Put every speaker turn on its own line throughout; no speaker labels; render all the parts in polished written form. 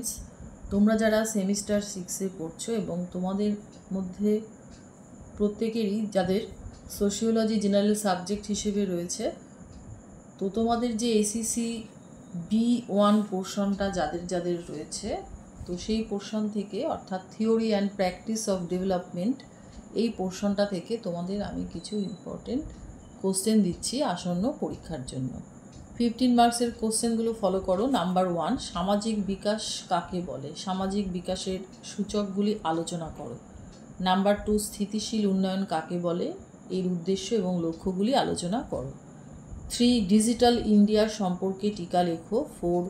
Students, তোমরা যারা semester 6-এ পড়ছো এবং তোমাদের মধ্যে প্রত্যেকেরই যাদের সোশিওলজি জেনারেল সাবজেক্ট হিসেবে রয়েছে, তো তোমাদের যে এসিসি B1 পোর্শনটা যাদের যাদের রয়েছে, তো সেই পোর্শন থেকে অর্থাৎ theory and practice of development, এই পোর্শনটা থেকে তোমাদের আমি কিছু ইম্পর্টেন্ট কোশ্চেন দিচ্ছি আসন্ন পরীক্ষার জন্য। 15 মার্কসের কোশ্চেনগুলো ফলো করো। নাম্বার 1, সামাজিক বিকাশ কাকে বলে? সামাজিক বিকাশের সূচকগুলি আলোচনা করো। নাম্বার 2, স্থিতিশীল উন্নয়ন কাকে বলে? এর উদ্দেশ্য এবং লক্ষ্যগুলি আলোচনা করো। 3, ডিজিটাল ইন্ডিয়া সম্পর্কে টিকা লেখো। 4,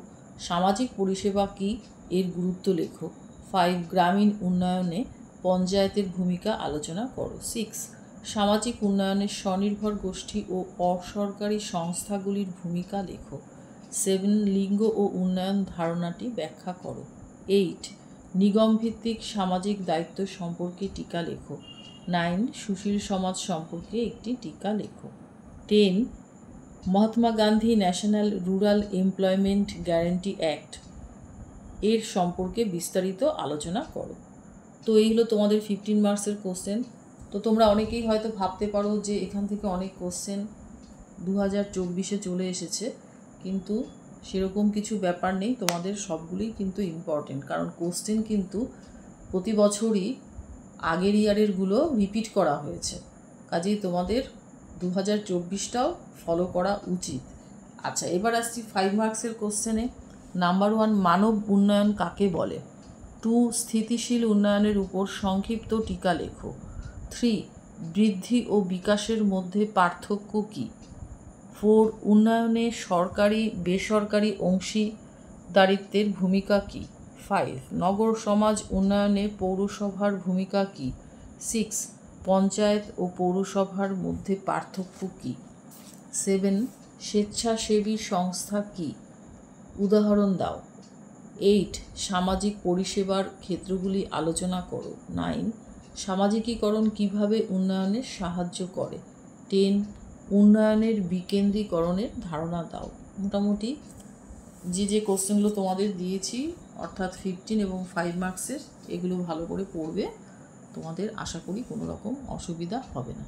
সামাজিক পরিষেবা কী? এর গুরুত্ব লেখো। 5, গ্রামীণ উন্নয়নে পঞ্চায়েতের ভূমিকা আলোচনা করো। 6, সামাজিক উন্নয়নে স্বনির্ভর গোষ্ঠী ও অসরকারি সংস্থাগুলির ভূমিকা লেখো। 7, লিঙ্গ ও উন্নয়ন ধারণাটি ব্যাখ্যা করো। 8, নিগমভিত্তিক সামাজিক দায়িত্ব সম্পর্কে টিকা লেখো। 9, সুশীল সমাজ সম্পর্কে একটি টিকা লেখো। 10, Mahatma Gandhi national rural employment guarantee act এর সম্পর্কে বিস্তারিত আলোচনা করো। তো এই হলো তোমাদের 15 মার্কসের কোশ্চেন। তো তোমরা অনেকেই হয়তো ভাবতে পারো যে এখান থেকে অনেক কোশ্চেন 2024-এ চলে এসেছে, কিন্তু সেরকম কিছু ব্যাপার নেই। তোমাদের সবগুলোই কিন্তু ইম্পর্টেন্ট, কারণ কোশ্চেন কিন্তু প্রতি বছরই আগের ইয়ারেরগুলো রিপিট করা হয়েছে, কাজেই তোমাদের 2024টাও ফলো করা উচিত। আচ্ছা, এবার আসছি 5 মার্কসের কোশ্চেনে। নাম্বার 1, মানব উন্নয়ন কাকে বলে? 2, স্থিতিশীল উন্নয়নের উপর সংক্ষিপ্ত টিকা লেখো। 3, বৃদ্ধি ও বিকাশের মধ্যে পার্থক্য কী? 4, উন্নয়নে সরকারি বেসরকারি অংশীদারিত্বের ভূমিকা কী? 5, নগর সমাজ উন্নয়নে পৌরসভার ভূমিকা কী? 6, পঞ্চায়েত ও পৌরসভার মধ্যে পার্থক্য কী? 7, স্বেচ্ছাসেবী সংস্থা কী? উদাহরণ দাও। 8, সামাজিক পরিষেবার ক্ষেত্রগুলি আলোচনা করো। 9, সামাজিকীকরণ কিভাবে উন্নয়নে সাহায্য করে? 10, উন্নয়নের বিকেন্দ্রীকরণের ধারণা দাও। মোটামুটি যে কোশ্চেনগুলো তোমাদের দিয়েছি, অর্থাৎ 15 এবং 5 মার্কসের, এগুলো ভালো করে পড়বে, তোমাদের আশা করি কোনো রকম অসুবিধা হবে না।